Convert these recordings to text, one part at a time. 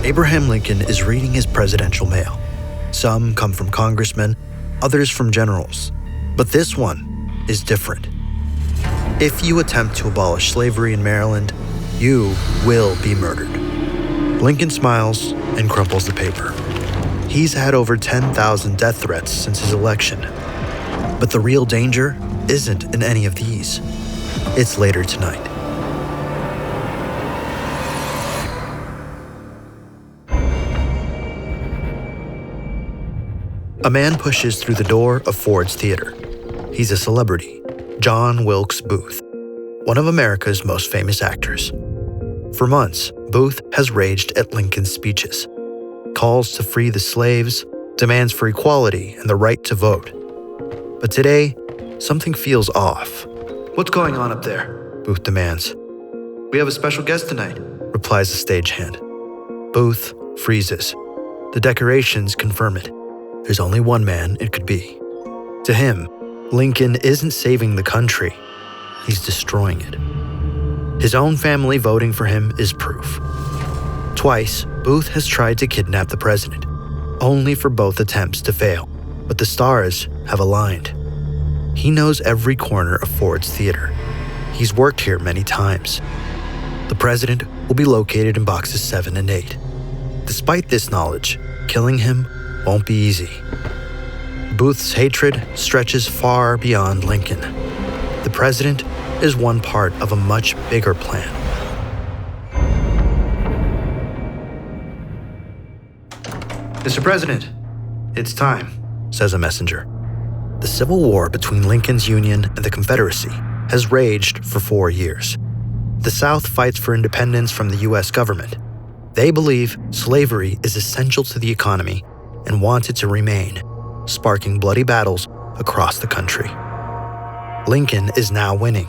Abraham Lincoln is reading his presidential mail. Some come from congressmen, others from generals. But this one is different. If you attempt to abolish slavery in Maryland, you will be murdered. Lincoln smiles and crumples the paper. He's had over 10,000 death threats since his election. But the real danger isn't in any of these. It's later tonight. A man pushes through the door of Ford's Theater. He's a celebrity, John Wilkes Booth, one of America's most famous actors. For months, Booth has raged at Lincoln's speeches. Calls to free the slaves, demands for equality and the right to vote. But today, something feels off. "What's going on up there?" Booth demands. "We have a special guest tonight," replies the stagehand. Booth freezes. The decorations confirm it. There's only one man it could be. To him, Lincoln isn't saving the country. He's destroying it. His own family voting for him is proof. Twice, Booth has tried to kidnap the president, only for both attempts to fail. But the stars have aligned. He knows every corner of Ford's Theater. He's worked here many times. The president will be located in boxes 7 and 8. Despite this knowledge, killing him won't be easy. Booth's hatred stretches far beyond Lincoln. The president is one part of a much bigger plan. "Mr. President, it's time," says a messenger. The Civil War between Lincoln's Union and the Confederacy has raged for 4 years. The South fights for independence from the U.S. government. They believe slavery is essential to the economy and want it to remain, sparking bloody battles across the country. Lincoln is now winning,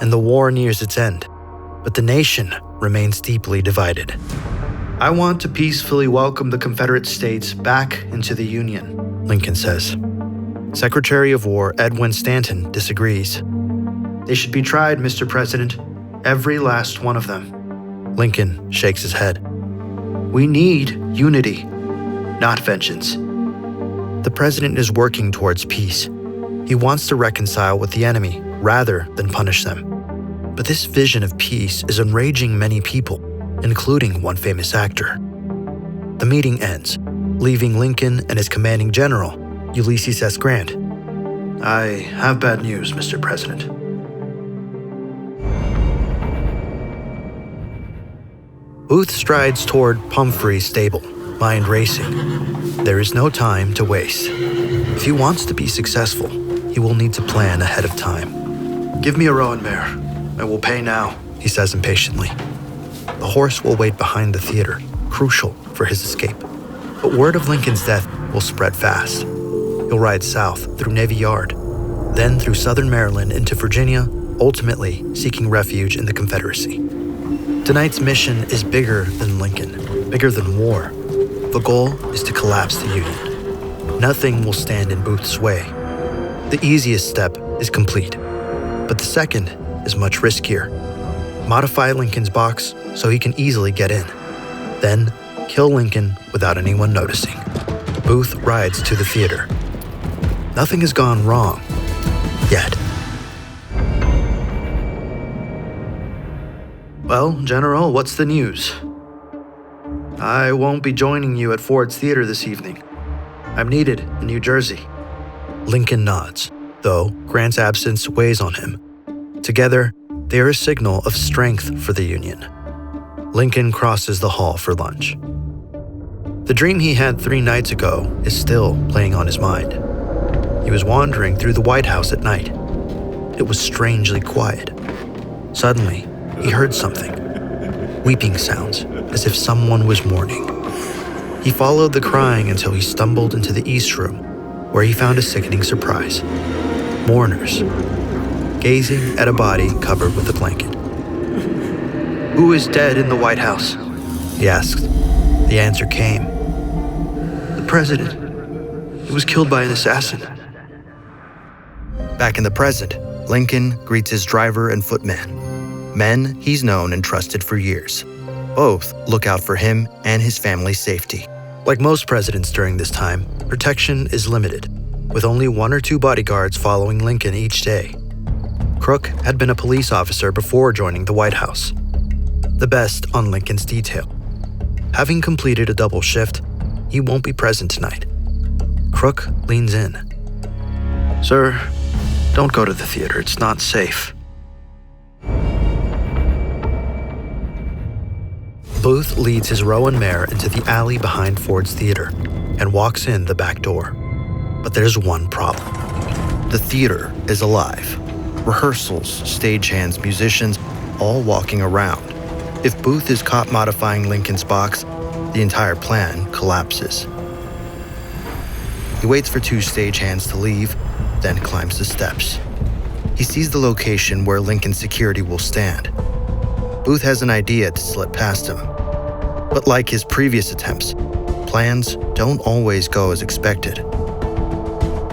and the war nears its end, but the nation remains deeply divided. "I want to peacefully welcome the Confederate States back into the Union," Lincoln says. Secretary of War Edwin Stanton disagrees. "They should be tried, Mr. President, every last one of them." Lincoln shakes his head. "We need unity, not vengeance." The president is working towards peace. He wants to reconcile with the enemy rather than punish them. But this vision of peace is enraging many people, including one famous actor. The meeting ends, leaving Lincoln and his commanding general, Ulysses S. Grant. "I have bad news, Mr. President." Booth strides toward Pumphrey's stable, mind racing. There is no time to waste. If he wants to be successful, he will need to plan ahead of time. "Give me a roan mare. I will pay now," he says impatiently. The horse will wait behind the theater, crucial for his escape. But word of Lincoln's death will spread fast. He'll ride south through Navy Yard, then through southern Maryland into Virginia, ultimately seeking refuge in the Confederacy. Tonight's mission is bigger than Lincoln, bigger than war. The goal is to collapse the Union. Nothing will stand in Booth's way. The easiest step is complete, but the second is much riskier. Modify Lincoln's box so he can easily get in. Then, kill Lincoln without anyone noticing. Booth rides to the theater. Nothing has gone wrong. Yet. "Well, General, what's the news?" "I won't be joining you at Ford's Theater this evening. I'm needed in New Jersey." Lincoln nods, though Grant's absence weighs on him. Together, they are a signal of strength for the Union. Lincoln crosses the hall for lunch. The dream he had 3 nights ago is still playing on his mind. He was wandering through the White House at night. It was strangely quiet. Suddenly, he heard something. Weeping sounds, as if someone was mourning. He followed the crying until he stumbled into the East Room, where he found a sickening surprise. Mourners, gazing at a body covered with a blanket. "Who is dead in the White House?" he asked. The answer came. "The president. He was killed by an assassin." Back in the present, Lincoln greets his driver and footman. men he's known and trusted for years. Both look out for him and his family's safety. Like most presidents during this time, protection is limited, with only 1 or 2 bodyguards following Lincoln each day. Crook had been a police officer before joining the White House, the best on Lincoln's detail. Having completed a double shift, he won't be present tonight. Crook leans in. Sir, don't go to the theater. It's not safe. Booth leads his roan mare into the alley behind Ford's theater and walks in the back door. But there's one problem. The theater is alive. Rehearsals, stagehands, musicians, all walking around. If Booth is caught modifying Lincoln's box, the entire plan collapses. He waits for 2 stagehands to leave, then climbs the steps. He sees the location where Lincoln's security will stand. Booth has an idea to slip past him. But like his previous attempts, plans don't always go as expected.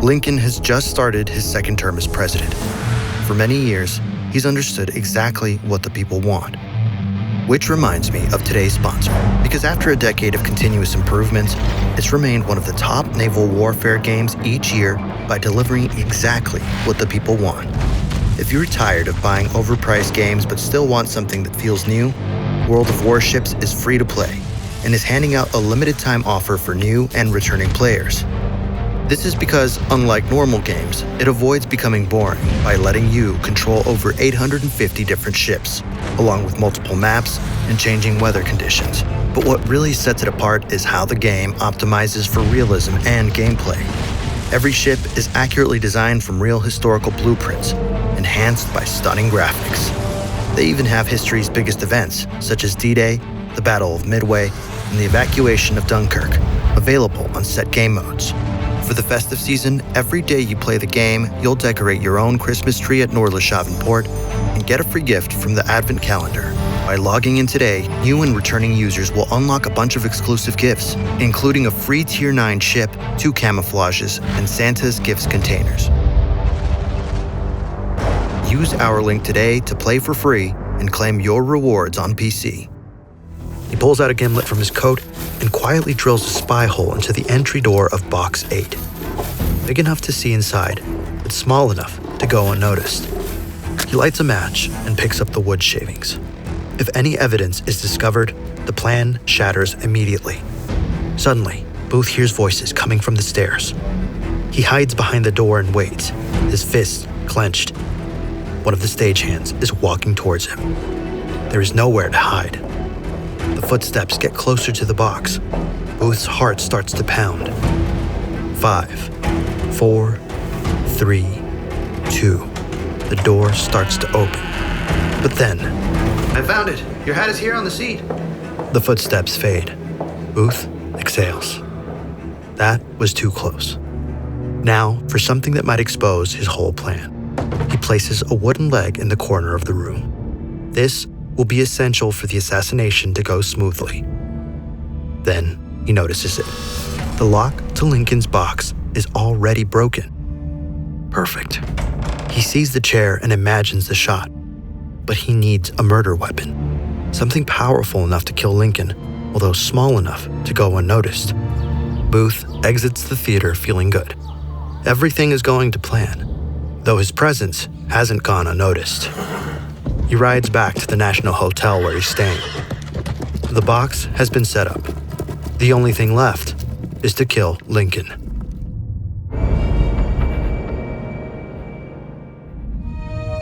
Lincoln has just started his second term as president. For many years, he's understood exactly what the people want. Which reminds me of today's sponsor, because after a decade of continuous improvements, it's remained one of the top naval warfare games each year by delivering exactly what the people want. If you're tired of buying overpriced games but still want something that feels new, World of Warships is free to play and is handing out a limited time offer for new and returning players. This is because, unlike normal games, it avoids becoming boring by letting you control over 850 different ships, along with multiple maps and changing weather conditions. But what really sets it apart is how the game optimizes for realism and gameplay. Every ship is accurately designed from real historical blueprints, enhanced by stunning graphics. They even have history's biggest events, such as D-Day, the Battle of Midway, and the evacuation of Dunkirk, available on set game modes. For the festive season, every day you play the game, you'll decorate your own Christmas tree at Noordlishaven Port and get a free gift from the Advent calendar. By logging in today, new and returning users will unlock a bunch of exclusive gifts, including a free Tier 9 ship, 2 camouflages, and Santa's gifts containers. Use our link today to play for free and claim your rewards on PC. He pulls out a gimlet from his coat and quietly drills a spy hole into the entry door of Box 8. Big enough to see inside, but small enough to go unnoticed. He lights a match and picks up the wood shavings. If any evidence is discovered, the plan shatters immediately. Suddenly, Booth hears voices coming from the stairs. He hides behind the door and waits, his fists clenched. One of the stagehands is walking towards him. There is nowhere to hide. The footsteps get closer to the box. Booth's heart starts to pound. 5, 4, 3, 2. The door starts to open. But then, I found it. Your hat is here on the seat. the footsteps fade. Booth exhales. That was too close. Now, for something that might expose his whole plan. He places a wooden leg in the corner of the room. This will be essential for the assassination to go smoothly. Then he notices it. The lock to Lincoln's box is already broken. Perfect. He sees the chair and imagines the shot. But he needs a murder weapon. Something powerful enough to kill Lincoln, although small enough to go unnoticed. Booth exits the theater feeling good. Everything is going to plan, though his presence hasn't gone unnoticed. He rides back to the National Hotel where he's staying. The box has been set up. The only thing left is to kill Lincoln.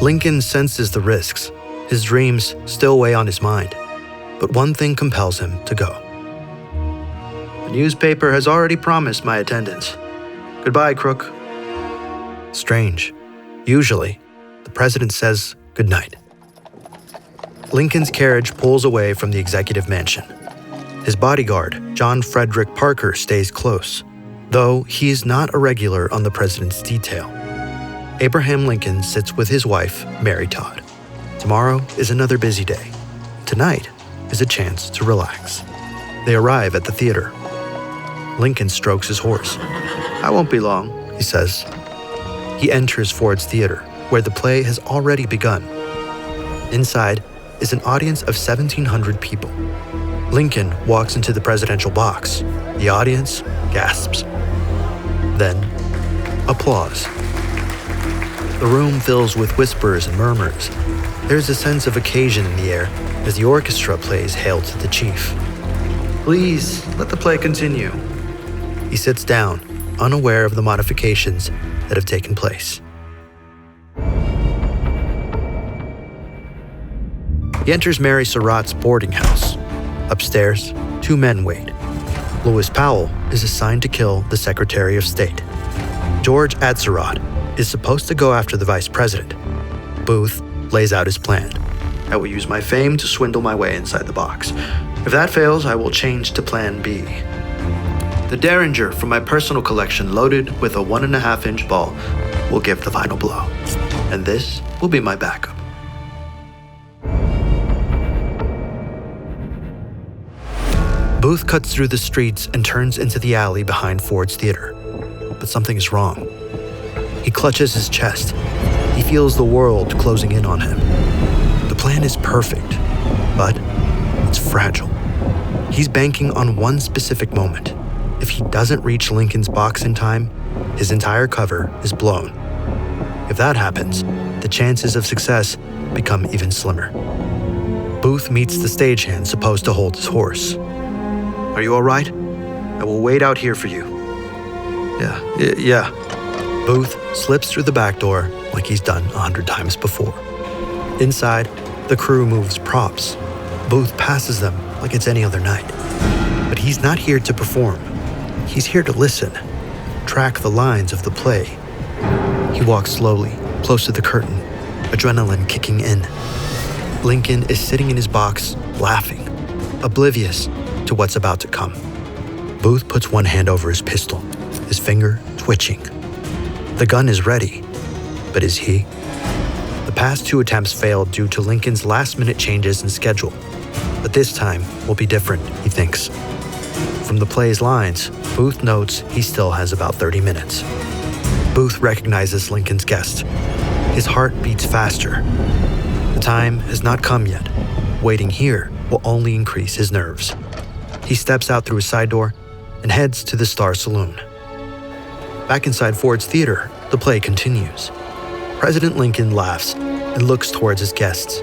Lincoln senses the risks. His dreams still weigh on his mind. But one thing compels him to go. The newspaper has already promised my attendance. Goodbye, Crook. Strange. Usually, the president says goodnight. Lincoln's carriage pulls away from the executive mansion. His bodyguard, John Frederick Parker, stays close, though he is not a regular on the president's detail. Abraham Lincoln sits with his wife, Mary Todd. Tomorrow is another busy day. Tonight is a chance to relax. They arrive at the theater. Lincoln strokes his horse. I won't be long, he says. He enters Ford's theater, where the play has already begun. Inside, is an audience of 1,700 people. Lincoln walks into the presidential box. The audience gasps. Then, applause. The room fills with whispers and murmurs. There's a sense of occasion in the air as the orchestra plays Hail to the Chief. Please, let the play continue. He sits down, unaware of the modifications that have taken place. He enters Mary Surratt's boarding house. Upstairs, 2 men wait. Louis Powell is assigned to kill the Secretary of State. George Atzerodt is supposed to go after the Vice President. Booth lays out his plan. I will use my fame to swindle my way inside the box. If that fails, I will change to Plan B. The Derringer from my personal collection loaded with a 1.5-inch ball will give the final blow. And this will be my backup. Booth cuts through the streets and turns into the alley behind Ford's Theater. But something is wrong. He clutches his chest. He feels the world closing in on him. The plan is perfect, but it's fragile. He's banking on one specific moment. If he doesn't reach Lincoln's box in time, his entire cover is blown. If that happens, the chances of success become even slimmer. Booth meets the stagehand supposed to hold his horse. Are you all right? I will wait out here for you. Yeah. Booth slips through the back door like he's done 100 times before. Inside, the crew moves props. Booth passes them like it's any other night. But he's not here to perform. He's here to listen, track the lines of the play. He walks slowly, close to the curtain, adrenaline kicking in. Lincoln is sitting in his box, laughing, oblivious to what's about to come. Booth puts one hand over his pistol, his finger twitching. The gun is ready, but is he? The past 2 attempts failed due to Lincoln's last-minute changes in schedule. But this time will be different, he thinks. From the play's lines, Booth notes he still has about 30 minutes. Booth recognizes Lincoln's guest. His heart beats faster. The time has not come yet. Waiting here will only increase his nerves. He steps out through a side door and heads to the Star Saloon. Back inside Ford's Theater, the play continues. President Lincoln laughs and looks towards his guests.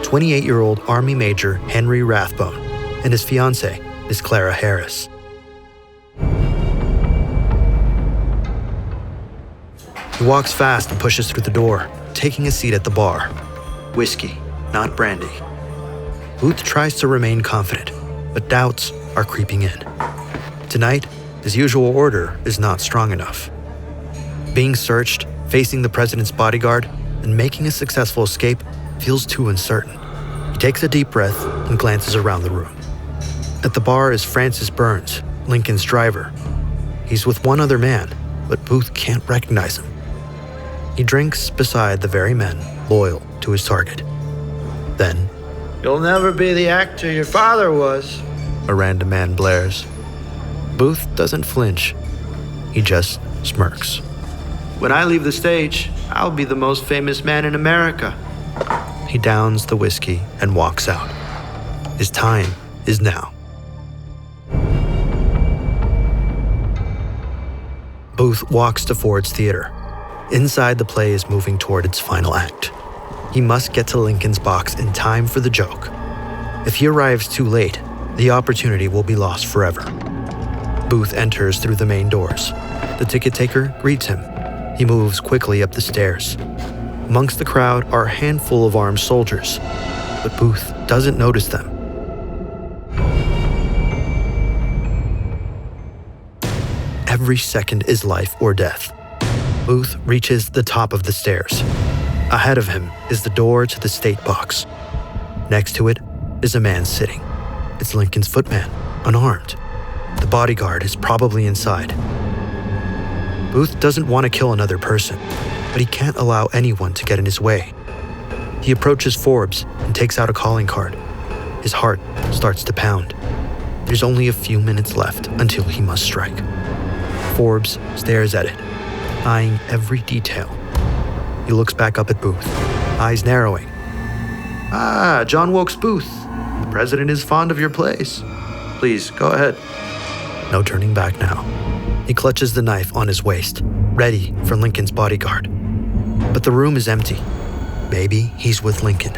28-year-old Army Major Henry Rathbone and his fiancée, Miss Clara Harris. He walks fast and pushes through the door, taking a seat at the bar. Whiskey, not brandy. Booth tries to remain confident, but doubts are creeping in. Tonight, his usual order is not strong enough. Being searched, facing the president's bodyguard, and making a successful escape feels too uncertain. He takes a deep breath and glances around the room. At the bar is Francis Burns, Lincoln's driver. He's with one other man, but Booth can't recognize him. He drinks beside the very men loyal to his target. Then, "You'll never be the actor your father was," a random man blares. Booth doesn't flinch. He just smirks. "When I leave the stage, I'll be the most famous man in America." He downs the whiskey and walks out. His time is now. Booth walks to Ford's Theater. Inside, the play is moving toward its final act. He must get to Lincoln's box in time for the joke. If he arrives too late, the opportunity will be lost forever. Booth enters through the main doors. The ticket taker greets him. He moves quickly up the stairs. Amongst the crowd are a handful of armed soldiers, but Booth doesn't notice them. Every second is life or death. Booth reaches the top of the stairs. Ahead of him is the door to the state box. Next to it is a man sitting. It's Lincoln's footman, unarmed. The bodyguard is probably inside. Booth doesn't want to kill another person, but he can't allow anyone to get in his way. He approaches Forbes and takes out a calling card. His heart starts to pound. There's only a few minutes left until he must strike. Forbes stares at it, eyeing every detail. He looks back up at Booth, eyes narrowing. Ah, John Wilkes Booth. The president is fond of your place. Please, go ahead. No turning back now. He clutches the knife on his waist, ready for Lincoln's bodyguard. But the room is empty. Maybe he's with Lincoln.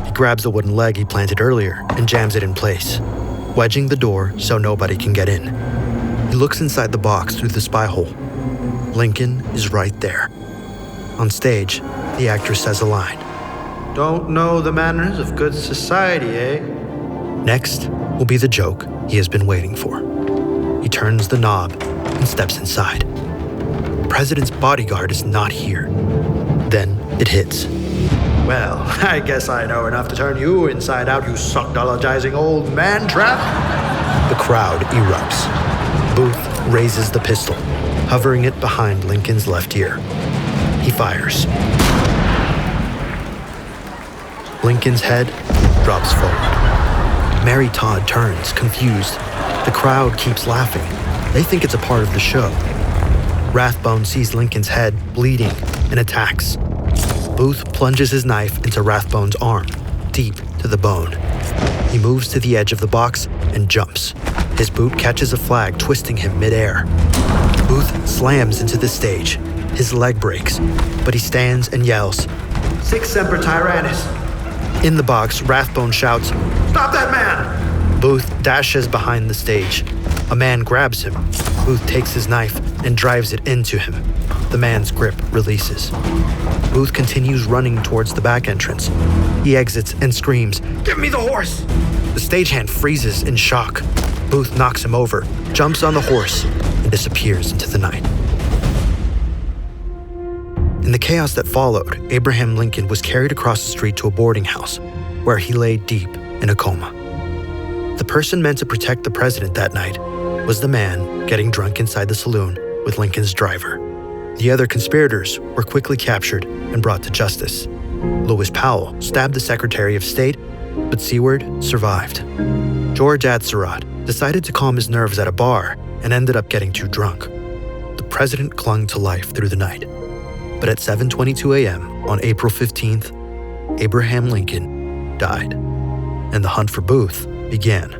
He grabs the wooden leg he planted earlier and jams it in place, wedging the door so nobody can get in. He looks inside the box through the spy hole. Lincoln is right there. On stage, the actor says a line. Don't know the manners of good society, eh? Next will be the joke he has been waiting for. He turns the knob and steps inside. The president's bodyguard is not here. Then it hits. Well, I guess I know enough to turn you inside out, you suckdologizing old man trap. The crowd erupts. Booth raises the pistol, hovering it behind Lincoln's left ear. He fires. Lincoln's head drops forward. Mary Todd turns, confused. The crowd keeps laughing. They think it's a part of the show. Rathbone sees Lincoln's head bleeding and attacks. Booth plunges his knife into Rathbone's arm, deep to the bone. He moves to the edge of the box and jumps. His boot catches a flag, twisting him midair. Booth slams into the stage. His leg breaks, but he stands and yells, Sic semper tyrannis. In the box, Rathbone shouts, Stop that man! Booth dashes behind the stage. A man grabs him. Booth takes his knife and drives it into him. The man's grip releases. Booth continues running towards the back entrance. He exits and screams, Give me the horse! The stagehand freezes in shock. Booth knocks him over, jumps on the horse, and disappears into the night. In the chaos that followed, Abraham Lincoln was carried across the street to a boarding house, where he lay deep in a coma. The person meant to protect the president that night was the man getting drunk inside the saloon with Lincoln's driver. The other conspirators were quickly captured and brought to justice. Louis Powell stabbed the Secretary of State, but Seward survived. George Atzerodt decided to calm his nerves at a bar and ended up getting too drunk. The president clung to life through the night. But at 7:22 a.m. on April 15th, Abraham Lincoln died, and the hunt for Booth began.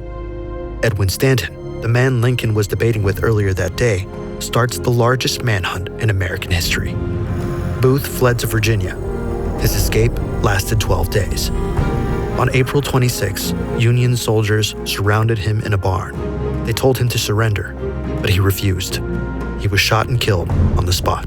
Edwin Stanton, the man Lincoln was debating with earlier that day, starts the largest manhunt in American history. Booth fled to Virginia. His escape lasted 12 days. On April 26, Union soldiers surrounded him in a barn. They told him to surrender, but he refused. He was shot and killed on the spot.